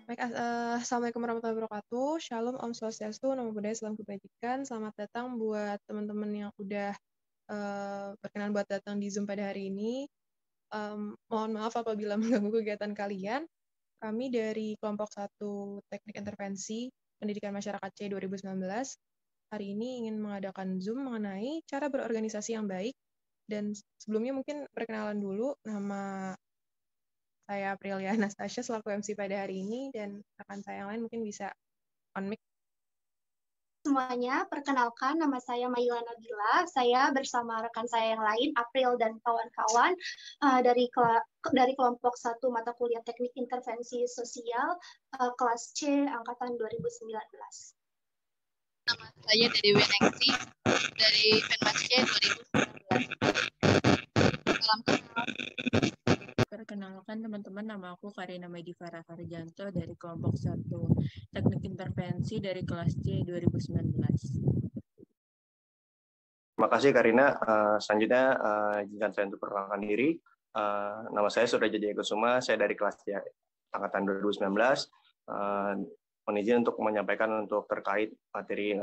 Baik, Assalamualaikum warahmatullahi wabarakatuh. Shalom, Om Swastiastu, Namo Buddhaya, Salam Kebajikan. Selamat datang buat teman-teman yang udah berkenan buat datang di Zoom pada hari ini. Mohon maaf apabila mengganggu kegiatan kalian. Kami dari kelompok 1 Teknik Intervensi Pendidikan Masyarakat C 2019 hari ini ingin mengadakan Zoom mengenai cara berorganisasi yang baik. Dan sebelumnya mungkin perkenalan dulu, nama saya Aprilia Anastasia selaku MC pada hari ini, dan rekan saya yang lain mungkin bisa on mic. Semuanya, perkenalkan nama saya Maila Nabila. Saya bersama rekan saya yang lain, April dan kawan-kawan dari kelompok 1 mata kuliah Teknik Intervensi Sosial kelas C angkatan 2019. Nama saya Dede Wenengsi dari Penmas C 2019. Salam kenal. Perkenalkan teman-teman, nama aku Karina Medivara Farjanto dari kelompok 1 Teknik Intervensi dari kelas C 2019. Terima kasih Karina. Selanjutnya izinkan saya untuk perkenalkan diri. Nama saya Surya Jaya Kusuma, saya dari kelas C angkatan 2019. Mohon izin untuk menyampaikan untuk terkait materi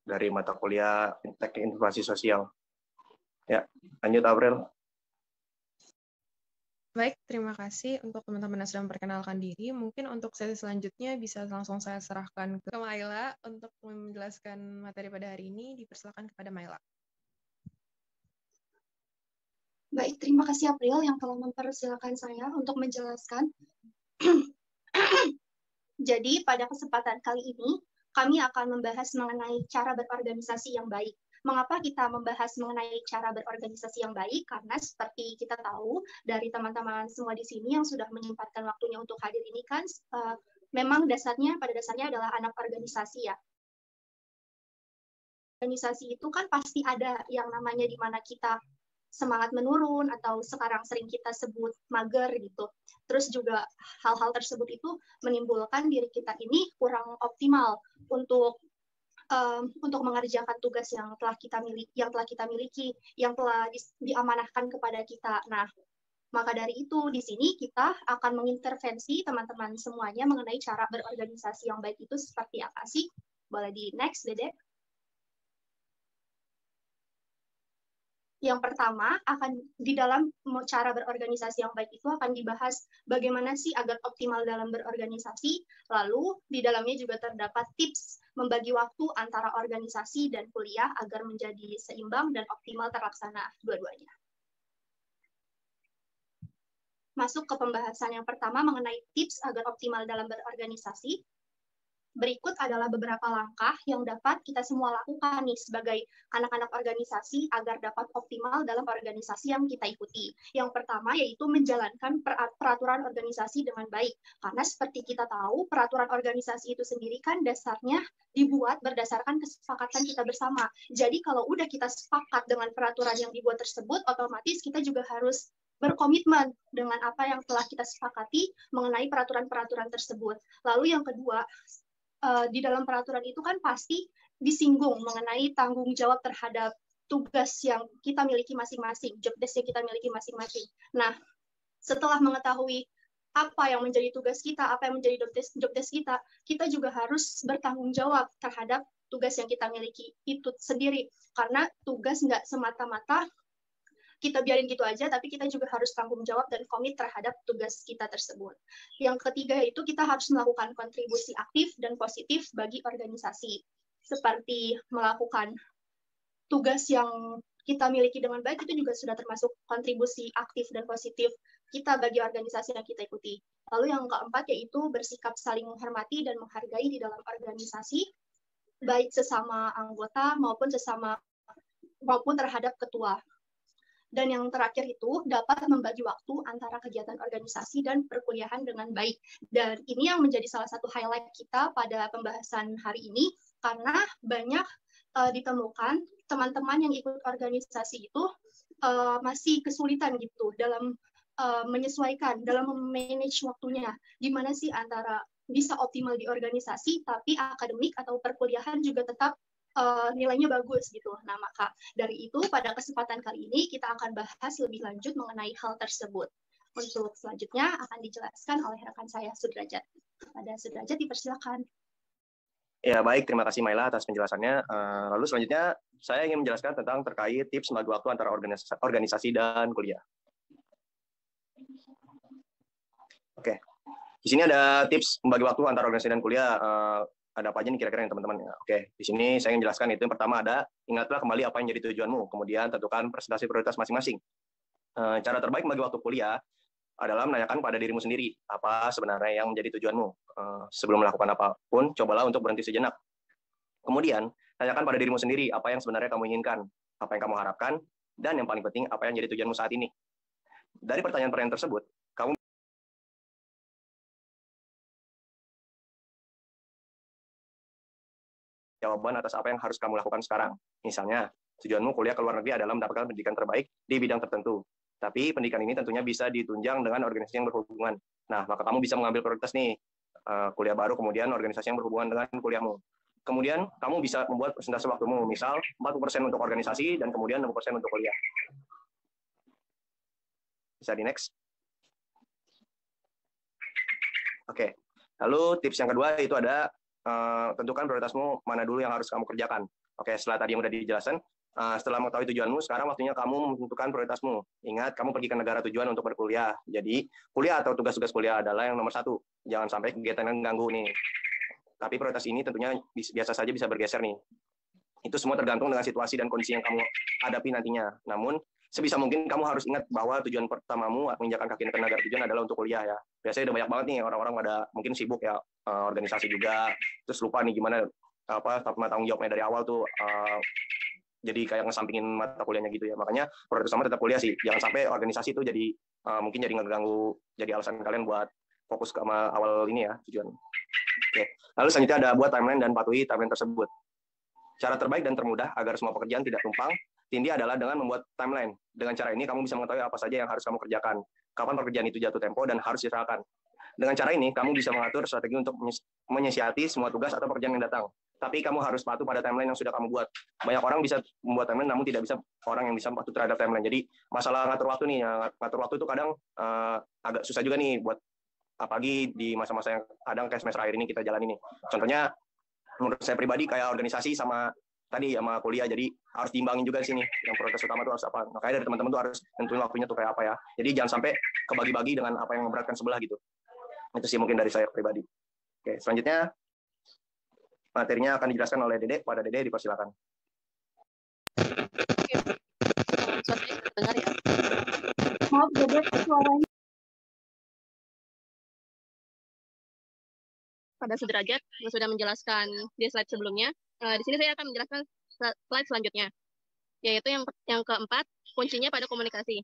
dari mata kuliah Teknik Informasi Sosial. Ya, lanjut April. Baik, terima kasih untuk teman-teman yang sudah memperkenalkan diri. Mungkin untuk sesi selanjutnya bisa langsung saya serahkan ke Maila untuk menjelaskan materi pada hari ini. Dipersilakan kepada Maila. Baik, terima kasih April yang telah mempersilakan saya untuk menjelaskan. Jadi, pada kesempatan kali ini, kami akan membahas mengenai cara berorganisasi yang baik. Mengapa kita membahas mengenai cara berorganisasi yang baik? Karena seperti kita tahu dari teman-teman semua di sini yang sudah menyempatkan waktunya untuk hadir ini kan, memang pada dasarnya adalah anak organisasi ya. Organisasi itu kan pasti ada yang namanya di mana kita semangat menurun atau sekarang sering kita sebut mager gitu. Terus juga hal-hal tersebut itu menimbulkan diri kita ini kurang optimal untuk mengerjakan tugas yang telah kita miliki, yang telah diamanahkan kepada kita. Nah, maka dari itu di sini kita akan mengintervensi teman-teman semuanya mengenai cara berorganisasi yang baik itu seperti apa sih? Boleh di next, Dede. Yang pertama, di dalam cara berorganisasi yang baik itu akan dibahas bagaimana sih agar optimal dalam berorganisasi, lalu di dalamnya juga terdapat tips membagi waktu antara organisasi dan kuliah agar menjadi seimbang dan optimal terlaksana dua-duanya. Masuk ke pembahasan yang pertama mengenai tips agar optimal dalam berorganisasi. Berikut adalah beberapa langkah yang dapat kita semua lakukan nih sebagai anak-anak organisasi agar dapat optimal dalam organisasi yang kita ikuti. Yang pertama yaitu menjalankan peraturan organisasi dengan baik. Karena seperti kita tahu, peraturan organisasi itu sendiri kan dasarnya dibuat berdasarkan kesepakatan kita bersama. Jadi kalau udah kita sepakat dengan peraturan yang dibuat tersebut, otomatis kita juga harus berkomitmen dengan apa yang telah kita sepakati mengenai peraturan-peraturan tersebut. Lalu yang kedua, di dalam peraturan itu kan pasti disinggung mengenai tanggung jawab terhadap tugas yang kita miliki masing-masing, job desk yang kita miliki masing-masing. Nah, setelah mengetahui apa yang menjadi tugas kita, apa yang menjadi job desk kita, kita juga harus bertanggung jawab terhadap tugas yang kita miliki itu sendiri. Karena tugas nggak semata-mata kita biarin gitu aja, tapi kita juga harus tanggung jawab dan komit terhadap tugas kita tersebut. Yang ketiga yaitu kita harus melakukan kontribusi aktif dan positif bagi organisasi, seperti melakukan tugas yang kita miliki dengan baik itu juga sudah termasuk kontribusi aktif dan positif kita bagi organisasi yang kita ikuti. Lalu yang keempat yaitu bersikap saling menghormati dan menghargai di dalam organisasi, baik sesama anggota maupun terhadap ketua. Dan yang terakhir itu dapat membagi waktu antara kegiatan organisasi dan perkuliahan dengan baik. Dan ini yang menjadi salah satu highlight kita pada pembahasan hari ini, karena banyak ditemukan teman-teman yang ikut organisasi itu masih kesulitan gitu dalam menyesuaikan, dalam memanage waktunya. Gimana sih antara bisa optimal di organisasi, tapi akademik atau perkuliahan juga tetap nilainya bagus gitu. Nah, maka dari itu pada kesempatan kali ini kita akan bahas lebih lanjut mengenai hal tersebut. Untuk selanjutnya akan dijelaskan oleh rekan saya Sudrajat. Pada Sudrajat dipersilakan. Ya, baik. Terima kasih Maila atas penjelasannya. Lalu selanjutnya, saya ingin menjelaskan tentang terkait tips membagi waktu antara organisasi dan kuliah. Oke. Di sini ada tips membagi waktu antara organisasi dan kuliah. Ada apa aja nih kira-kira yang teman-teman? Oke. Di sini saya ingin jelaskan itu. Yang pertama ada, ingatlah kembali apa yang jadi tujuanmu. Kemudian tentukan presentasi prioritas masing-masing. Cara terbaik membagi waktu kuliah adalah menanyakan pada dirimu sendiri apa sebenarnya yang menjadi tujuanmu. Sebelum melakukan apapun, cobalah untuk berhenti sejenak. Kemudian, tanyakan pada dirimu sendiri apa yang sebenarnya kamu inginkan, apa yang kamu harapkan, dan yang paling penting, apa yang jadi tujuanmu saat ini. Dari pertanyaan-pertanyaan tersebut, kamu jawaban atas apa yang harus kamu lakukan sekarang. Misalnya, tujuanmu kuliah ke luar negeri adalah mendapatkan pendidikan terbaik di bidang tertentu. Tapi pendidikan ini tentunya bisa ditunjang dengan organisasi yang berhubungan. Nah, maka kamu bisa mengambil prioritas nih, kuliah baru, kemudian organisasi yang berhubungan dengan kuliahmu. Kemudian, kamu bisa membuat persentase waktumu, misal 40% untuk organisasi dan kemudian 60% untuk kuliah. Bisa di next. Oke, lalu tips yang kedua itu ada tentukan prioritasmu mana dulu yang harus kamu kerjakan. Oke, setelah tadi yang udah dijelaskan, setelah mengetahui tujuanmu, sekarang waktunya kamu menentukan prioritasmu. Ingat, kamu pergi ke negara tujuan untuk berkuliah. Jadi, kuliah atau tugas-tugas kuliah adalah yang nomor 1. Jangan sampai kegiatan yang mengganggu nih. Tapi prioritas ini tentunya biasa saja bisa bergeser nih. Itu semua tergantung dengan situasi dan kondisi yang kamu hadapi nantinya. Namun, sebisa mungkin kamu harus ingat bahwa tujuan pertamamu menginjakan kaki ke negara tujuan adalah untuk kuliah ya. Biasanya udah banyak banget nih orang-orang pada mungkin sibuk ya, organisasi juga, terus lupa nih gimana tanggung jawabnya dari awal tuh, jadi kayak ngesampingin mata kuliahnya gitu ya. Makanya prioritas utama tetap kuliah sih. Jangan sampai organisasi itu jadi mungkin jadi ngeganggu, jadi alasan kalian buat fokus ke awal ini ya, tujuan. Oke. Lalu selanjutnya ada buat timeline dan patuhi timeline tersebut. Cara terbaik dan termudah agar semua pekerjaan tidak tumpang tindih adalah dengan membuat timeline. Dengan cara ini kamu bisa mengetahui apa saja yang harus kamu kerjakan, kapan pekerjaan itu jatuh tempo dan harus diserahkan. Dengan cara ini kamu bisa mengatur strategi untuk menyiasati semua tugas atau pekerjaan yang datang. Tapi kamu harus patuh pada timeline yang sudah kamu buat. Banyak orang bisa membuat timeline, namun tidak bisa orang yang bisa patuh terhadap timeline. Jadi masalah ngatur waktu nih, ngatur waktu itu kadang agak susah juga nih buat apalagi di masa-masa yang kadang kayak semester akhir ini kita jalan ini. Contohnya menurut saya pribadi kayak organisasi sama tadi sama kuliah, jadi harus diimbangin juga di sini. Yang prioritas utama itu harus apa? Makanya dari teman-teman tuh harus tentuin waktunya tuh kayak apa ya. Jadi jangan sampai kebagi-bagi dengan apa yang memberatkan sebelah gitu. Itu sih mungkin dari saya pribadi. Oke, selanjutnya materinya akan dijelaskan oleh Dede. Pada Dede dipersilakan. Oke. Suaranya terdengar ya? Maaf, Dede, suaranya. Pada Sudrajat yang sudah menjelaskan di slide sebelumnya. Di sini saya akan menjelaskan slide selanjutnya, yaitu yang keempat, kuncinya pada komunikasi.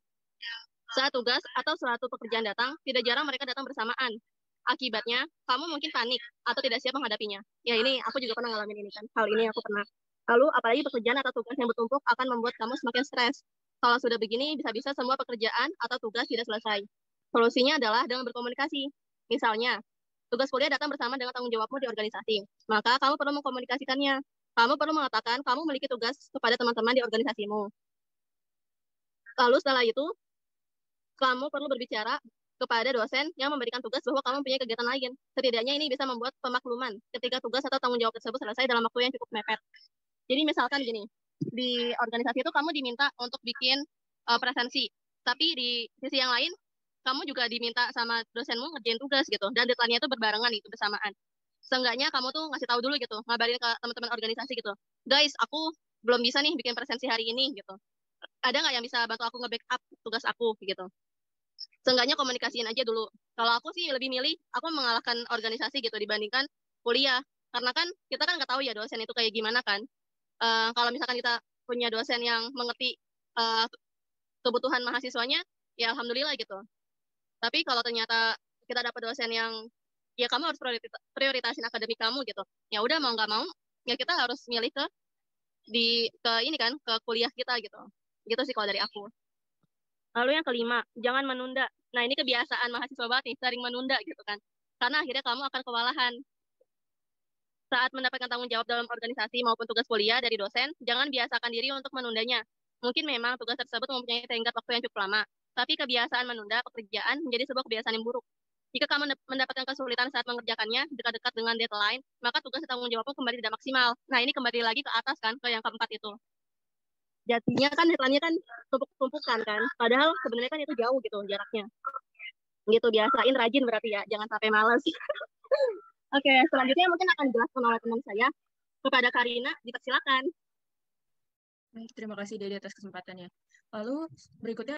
Saat tugas atau suatu pekerjaan datang, tidak jarang mereka datang bersamaan. Akibatnya, kamu mungkin panik atau tidak siap menghadapinya. Ya ini, aku juga pernah ngalamin ini kan. Hal ini aku pernah. Lalu, apalagi pekerjaan atau tugas yang bertumpuk akan membuat kamu semakin stres. Kalau sudah begini, bisa-bisa semua pekerjaan atau tugas tidak selesai. Solusinya adalah dengan berkomunikasi. Misalnya, tugas kuliah datang bersama dengan tanggung jawabmu di organisasi. Maka kamu perlu mengkomunikasikannya. Kamu perlu mengatakan kamu memiliki tugas kepada teman-teman di organisasimu. Lalu setelah itu, kamu perlu berbicara kepada dosen yang memberikan tugas bahwa kamu punya kegiatan lain. Setidaknya ini bisa membuat pemakluman ketika tugas atau tanggung jawab tersebut selesai dalam waktu yang cukup mepet. Jadi misalkan gini, di organisasi itu kamu diminta untuk bikin presensi, tapi di sisi yang lain, kamu juga diminta sama dosenmu ngerjain tugas gitu, dan deadline-nya itu berbarengan itu bersamaan. Seenggaknya kamu tuh ngasih tahu dulu gitu, ngabarin ke teman-teman organisasi gitu, guys, aku belum bisa nih bikin presensi hari ini gitu. Ada nggak yang bisa bantu aku nge-backup tugas aku gitu? Seenggaknya komunikasiin aja dulu. Kalau aku sih lebih milih aku mengalahkan organisasi gitu dibandingkan kuliah, karena kan kita kan nggak tahu ya dosen itu kayak gimana kan. Kalau misalkan kita punya dosen yang mengerti kebutuhan mahasiswanya, ya alhamdulillah gitu. Tapi kalau ternyata kita dapat dosen yang ya kamu harus prioritasin akademik kamu gitu, ya udah mau nggak mau ya kita harus milih ke ini kan ke kuliah kita gitu sih kalau dari aku. Lalu yang kelima, jangan menunda. Nah ini kebiasaan mahasiswa banget nih, sering menunda gitu kan, karena akhirnya kamu akan kewalahan. Saat mendapatkan tanggung jawab dalam organisasi maupun tugas kuliah dari dosen, jangan biasakan diri untuk menundanya. Mungkin memang tugas tersebut mempunyai tenggat waktu yang cukup lama, Tapi kebiasaan menunda pekerjaan menjadi sebuah kebiasaan yang buruk. Jika kamu mendapatkan kesulitan saat mengerjakannya dekat-dekat dengan deadline, maka tugas dan tanggung jawabmu kembali tidak maksimal. Nah, ini kembali lagi ke atas kan, ke yang keempat itu. Jadinya kan deadline-nya kan tumpuk-tumpukan kan, padahal sebenarnya kan itu jauh gitu jaraknya. Gitu, biasain rajin berarti ya, jangan sampai malas. Oke, selanjutnya mungkin akan dijelaskan oleh teman saya. Kepada Karina, dipersilakan. Baik, terima kasih Dede atas kesempatannya. Lalu berikutnya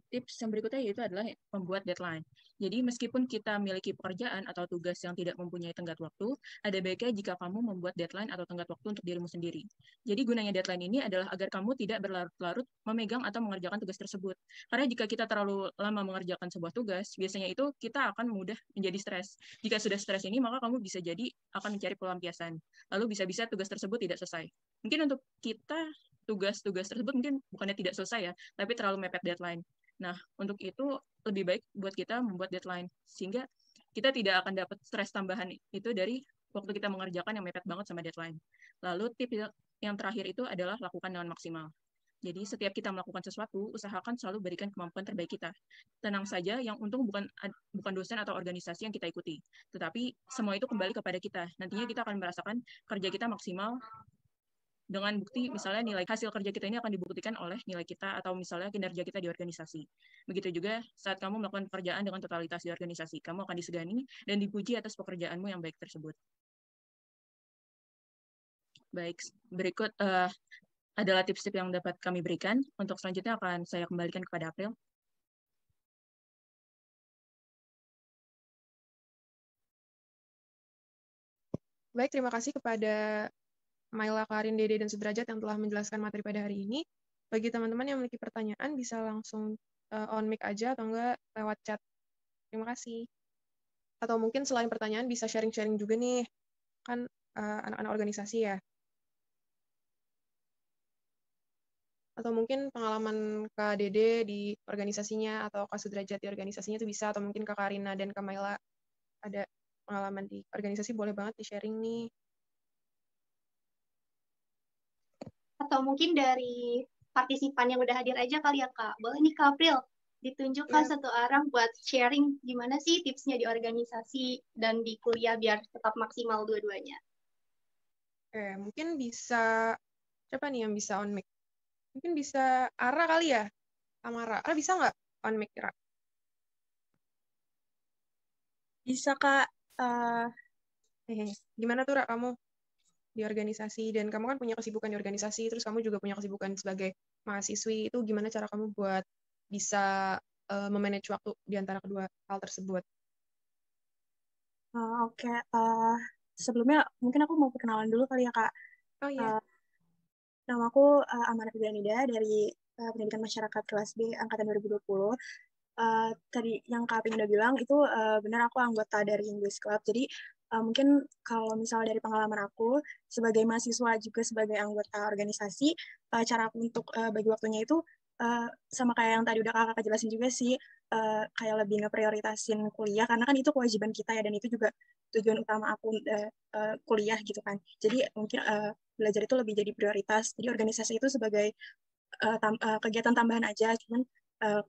tips yang berikutnya yaitu adalah membuat deadline. Jadi meskipun kita memiliki pekerjaan atau tugas yang tidak mempunyai tenggat waktu, ada baiknya jika kamu membuat deadline atau tenggat waktu untuk dirimu sendiri. Jadi gunanya deadline ini adalah agar kamu tidak berlarut-larut memegang atau mengerjakan tugas tersebut. Karena jika kita terlalu lama mengerjakan sebuah tugas, biasanya itu kita akan mudah menjadi stres. Jika sudah stres ini, maka kamu bisa jadi akan mencari pelampiasan. Lalu bisa-bisa tugas tersebut tidak selesai. Mungkin untuk kita, tugas-tugas tersebut mungkin bukannya tidak selesai ya, tapi terlalu mepet deadline. Nah, untuk itu lebih baik buat kita membuat deadline, sehingga kita tidak akan dapat stres tambahan itu dari waktu kita mengerjakan yang mepet banget sama deadline. Lalu tips yang terakhir itu adalah lakukan dengan maksimal. Jadi setiap kita melakukan sesuatu, usahakan selalu berikan kemampuan terbaik kita. Tenang saja, yang untung bukan dosen atau organisasi yang kita ikuti, tetapi semua itu kembali kepada kita. Nantinya kita akan merasakan kerja kita maksimal, dengan bukti misalnya nilai hasil kerja kita ini akan dibuktikan oleh nilai kita atau misalnya kinerja kita di organisasi. Begitu juga saat kamu melakukan pekerjaan dengan totalitas di organisasi, kamu akan disegani dan dipuji atas pekerjaanmu yang baik tersebut. Baik, berikut adalah tips-tips yang dapat kami berikan. Untuk selanjutnya akan saya kembalikan kepada April. Baik, terima kasih kepada Maila, Karin, Dede, dan Sudrajat yang telah menjelaskan materi pada hari ini. Bagi teman-teman yang memiliki pertanyaan, bisa langsung on mic aja atau enggak lewat chat. Terima kasih. Atau mungkin selain pertanyaan, bisa sharing-sharing juga nih. Kan anak-anak organisasi ya. Atau mungkin pengalaman Kak Dede di organisasinya, atau Kak Sudrajat di organisasinya itu bisa, atau mungkin Kak Karina dan Kak Maila ada pengalaman di organisasi, boleh banget di-sharing nih. Atau mungkin dari partisipan yang udah hadir aja kali ya Kak. Boleh nih Kak April, ditunjuk Kak satu orang buat sharing gimana sih tipsnya di organisasi dan di kuliah biar tetap maksimal dua-duanya. Oke, mungkin bisa, siapa nih yang bisa on mic? Mungkin bisa Ara kali ya? Amara. Ara bisa nggak on mic, Ra? Bisa Kak. Gimana tuh Ra kamu di organisasi, dan kamu kan punya kesibukan di organisasi, terus kamu juga punya kesibukan sebagai mahasiswi, itu gimana cara kamu buat bisa memanage waktu di antara kedua hal tersebut? Oke. Sebelumnya mungkin aku mau perkenalan dulu kali ya Kak. Oh iya. Nama aku Amara Fidanida dari Pendidikan Masyarakat kelas B angkatan 2020. Tadi yang Kak Apin udah bilang itu benar, aku anggota dari English Club. Jadi mungkin kalau misalnya dari pengalaman aku sebagai mahasiswa juga sebagai anggota organisasi, cara aku untuk bagi waktunya itu sama kayak yang tadi udah kakak jelasin juga sih, kayak lebih ngeprioritasin kuliah karena kan itu kewajiban kita ya, dan itu juga tujuan utama aku kuliah gitu kan. Jadi mungkin belajar itu lebih jadi prioritas. Jadi organisasi itu sebagai kegiatan tambahan aja, cuman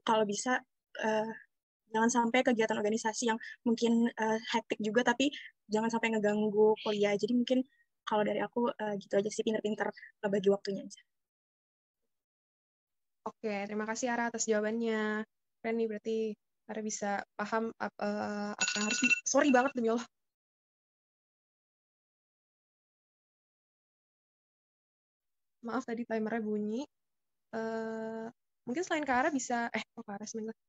kalau bisa jangan sampai kegiatan organisasi yang mungkin hektik juga, tapi jangan sampai ngeganggu kuliah. Jadi mungkin kalau dari aku gitu aja sih, pinter-pinter bagi waktunya aja. Oke, terima kasih Ara atas jawabannya. Keren nih, berarti Ara bisa paham apa yang harus sorry banget demi Allah. Maaf tadi timernya bunyi. Mungkin selain Kak Ara bisa,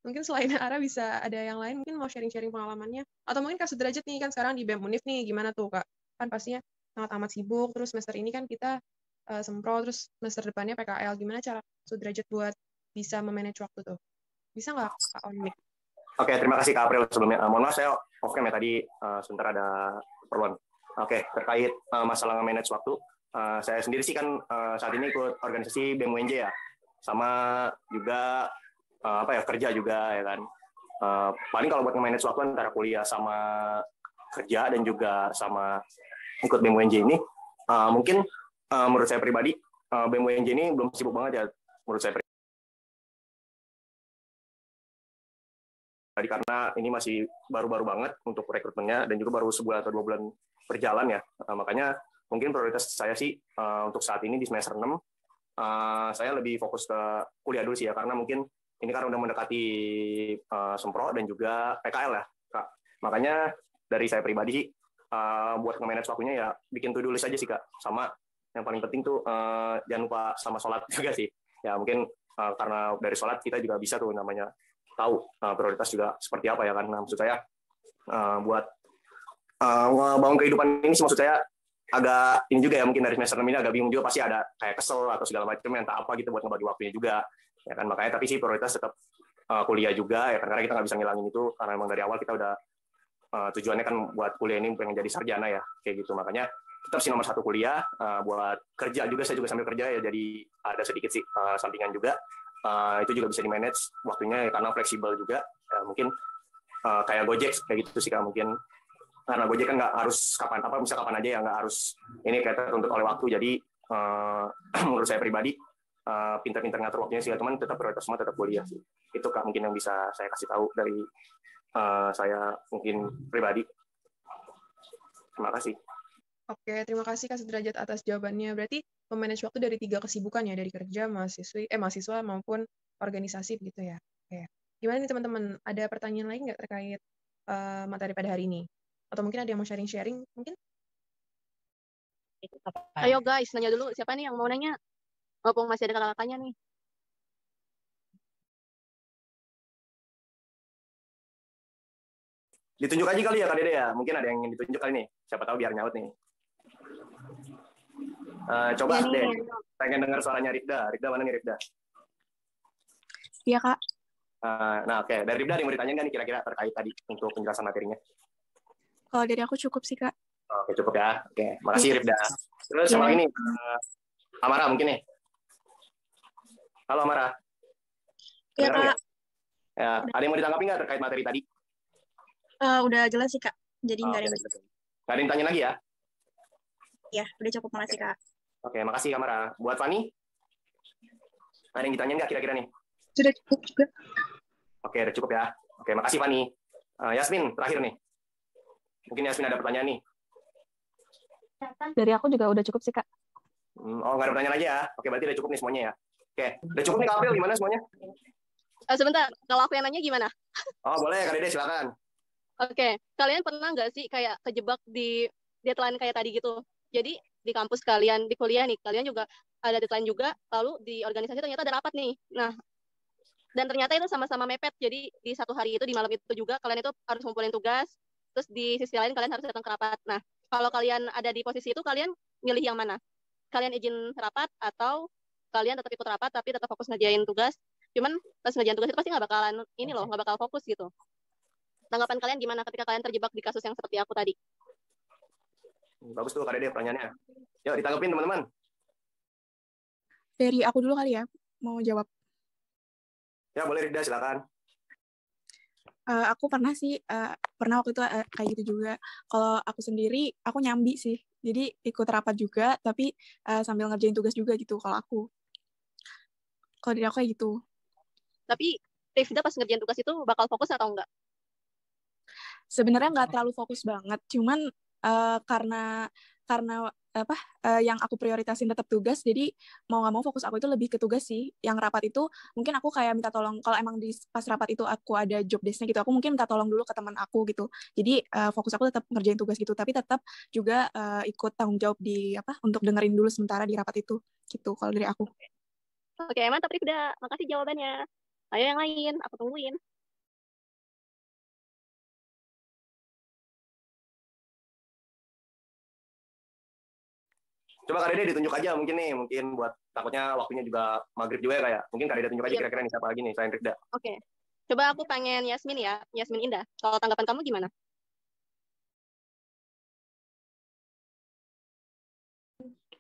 mungkin selain Ara bisa ada yang lain, mungkin mau sharing-sharing pengalamannya. Atau mungkin Kak Sudrajat nih, kan sekarang di BEM Unif nih, gimana tuh Kak? Kan pastinya sangat amat sibuk, terus semester ini kan kita sempro, terus semester depannya PKL. Gimana cara Sudrajat buat bisa memanage waktu tuh? Bisa nggak Kak on mic? Oke, terima kasih Kak April sebelumnya. Mohon maaf saya off cam ya tadi, sebentar ada keperluan. Oke, terkait masalah manage waktu, saya sendiri sih kan saat ini ikut organisasi BEM UNJ ya, sama juga kerja juga ya kan. Paling kalau buat manage waktu antara kuliah sama kerja dan juga sama ikut BEM UNJ ini, mungkin menurut saya pribadi, BMWNJ ini belum sibuk banget ya, menurut saya pribadi, karena ini masih baru-baru banget untuk rekrutmennya, dan juga baru sebulan atau 2 bulan berjalan ya. Makanya mungkin prioritas saya sih untuk saat ini di semester 6, saya lebih fokus ke kuliah dulu sih ya, karena mungkin ini kan udah mendekati Sempro dan juga PKL ya, Kak. Makanya dari saya pribadi sih, buat nge-manage waktunya ya bikin to-do list aja sih, Kak. Sama yang paling penting tuh jangan lupa sama sholat juga sih. Ya mungkin karena dari sholat kita juga bisa tuh namanya tahu prioritas juga seperti apa ya kan. Nah, maksud saya buat ngebangun kehidupan ini sih, maksud saya agak ini juga ya, mungkin dari semester 6 ini agak bingung juga, pasti ada kayak kesel atau segala macam yang tak apa gitu buat ngebagi waktunya juga ya kan. Makanya tapi sih prioritas tetap kuliah juga ya kan, karena kita nggak bisa ngilangin itu, karena memang dari awal kita udah tujuannya kan buat kuliah ini pengen jadi sarjana ya kayak gitu. Makanya tetap sih nomor 1 kuliah. Buat kerja juga saya juga sambil kerja ya, jadi ada sedikit sih sampingan juga. Itu juga bisa di manage waktunya ya, karena fleksibel juga. Mungkin kayak Gojek kayak gitu sih, Kak. Mungkin karena Gojek kan nggak harus kapan apa, bisa kapan aja ya, nggak harus ini kayak tertuntut oleh waktu. Jadi menurut saya pribadi pintar-pintar ngatur waktunya sih, teman tetap prioritas semua tetap kuliah sih. Itu Kak mungkin yang bisa saya kasih tahu dari saya mungkin pribadi. Terima kasih. Oke, terima kasih Kak Sudrajat atas jawabannya. Berarti memanage waktu dari 3 kesibukan ya, dari kerja, mahasiswa maupun organisasi begitu ya. Oke. Gimana nih teman-teman? Ada pertanyaan lain nggak terkait materi pada hari ini? Atau mungkin ada yang mau sharing-sharing mungkin? Ayo guys, nanya dulu. Siapa nih yang mau nanya? Mumpung masih ada kakak-kakaknya nih. Ditunjuk aja kali ya Kak Dede ya. Mungkin ada yang ingin ditunjuk kali nih. Siapa tahu biar nyaut nih. Coba Ya, deh, pengen dengar suaranya Rifda. Rifda mana nih Rifda? Iya, Kak. Nah oke, dari Rifda ada yang mau ditanyain kan nih kira-kira terkait tadi untuk penjelasan materinya? Kalau dari aku cukup sih, Kak. Oke, cukup ya. Oke, makasih Rifda. Terus sama ini, Amara mungkin nih. Halo Amara. Iya, Kedengeran Kak. nggak? Ya, ada yang mau ditanggapi nggak terkait materi tadi? Udah jelas sih, Kak. Jadi nggak ada yang Nggak ada yang tanya lagi ya? Ya, udah cukup. Makasih, Kak. Oke, makasih Amara. Buat Fani, ada yang ditanyain nggak kira-kira nih? Sudah cukup juga. Oke, udah cukup ya. Oke, makasih Fani. Yasmin, terakhir nih. Mungkin Yasmin ada pertanyaan nih. Dari aku juga udah cukup sih, Kak. Oh, nggak ada pertanyaan lagi ya? Oke, berarti udah cukup nih semuanya ya? Oke, udah cukup nih Kak April, gimana semuanya? Sebentar, kalau aku yang nanya gimana? Oh, boleh Kak Dede, silakan. Oke, kalian pernah nggak sih kayak kejebak di deadline kayak tadi gitu? Jadi di kampus kalian, di kuliah nih, kalian juga ada deadline juga, lalu di organisasi ternyata ada rapat nih. Nah, dan ternyata itu sama-sama mepet, jadi di satu hari itu, di malam itu juga, kalian itu harus ngumpulin tugas, terus di sisi lain kalian harus datang ke rapat. Nah, kalau kalian ada di posisi itu, kalian milih yang mana? Kalian izin rapat, atau kalian tetap ikut rapat, tapi tetap fokus ngerjain tugas, cuman pas ngerjain tugas itu pasti nggak bakalan, ini loh, nggak bakal fokus gitu. Tanggapan kalian gimana ketika kalian terjebak di kasus yang seperti aku tadi? Bagus tuh Kak Dede pertanyaannya. Yuk, ditanggepin teman-teman. Dari aku dulu kali ya, mau jawab. Ya, boleh Rida, silakan. Aku pernah sih, pernah waktu itu kayak gitu juga. Kalau aku sendiri, aku nyambi sih. Jadi ikut rapat juga, tapi sambil ngerjain tugas juga gitu kalau aku. Kalau dari aku kayak gitu. Tapi Rifda pas ngerjain tugas itu bakal fokus atau enggak? Sebenarnya nggak terlalu fokus banget, cuman karena apa yang aku prioritasin tetap tugas, jadi mau nggak mau fokus aku itu lebih ke tugas sih. Yang rapat itu mungkin aku kayak minta tolong, kalau emang di pas rapat itu aku ada job desk-nya gitu, aku mungkin minta tolong dulu ke teman aku gitu. Jadi fokus aku tetap ngerjain tugas gitu, tapi tetap juga ikut tanggung jawab di apa untuk dengerin dulu sementara di rapat itu gitu kalau dari aku. Oke, mantap Rifda. Makasih jawabannya. Ayo yang lain, aku tungguin. Coba Kak Dede ditunjuk aja mungkin nih, mungkin buat takutnya waktunya juga maghrib juga ya kayak. Mungkin Kak Dede tunjuk aja kira-kira nih siapa lagi nih selain Rifda. Oke. Coba aku pengen Yasmin ya, Yasmin Indah. Kalau tanggapan kamu gimana?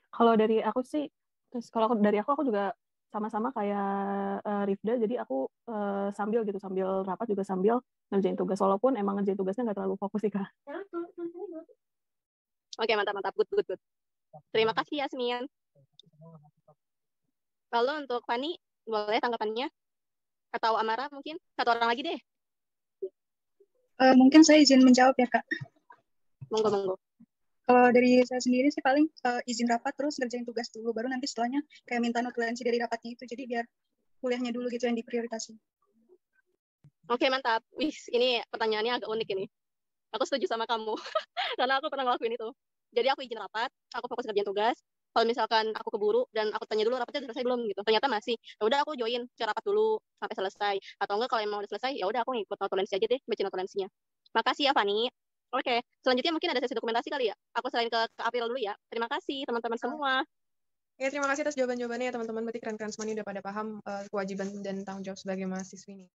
Kalau dari aku sih, kalau dari aku juga sama-sama kayak Rifda, jadi aku sambil rapat juga sambil ngerjain tugas, walaupun emang ngerjain tugasnya nggak terlalu fokus sih Kak. Oke, mantap. Good. Terima kasih Yasmin. Lalu untuk Fani, boleh tanggapannya? Atau Amara mungkin? Satu orang lagi deh. Mungkin saya izin menjawab ya, Kak. Monggo. Kalau dari saya sendiri sih paling izin rapat terus ngerjain tugas dulu, baru nanti setelahnya kayak minta notulensi dari rapatnya itu, jadi biar kuliahnya dulu gitu yang diprioritasin. Oke, mantap. Wih, ini pertanyaannya agak unik ini. Aku setuju sama kamu, karena aku pernah ngelakuin itu. Jadi aku izin rapat, aku fokus ngerjain tugas. Kalau misalkan aku keburu dan aku tanya dulu rapatnya udah selesai belum gitu, ternyata masih, ya udah aku join ke rapat dulu sampai selesai. Atau enggak kalau emang udah selesai, ya udah aku ngikut notulensi aja deh, baca notulensinya. Makasih ya Fani. Oke, selanjutnya mungkin ada sesi dokumentasi kali ya. Aku selain ke April dulu ya. Terima kasih teman-teman semua. Ya, terima kasih atas jawaban-jawabannya ya teman-teman. Berarti keren-keren semua ini udah pada paham kewajiban dan tanggung jawab sebagai mahasiswi nih.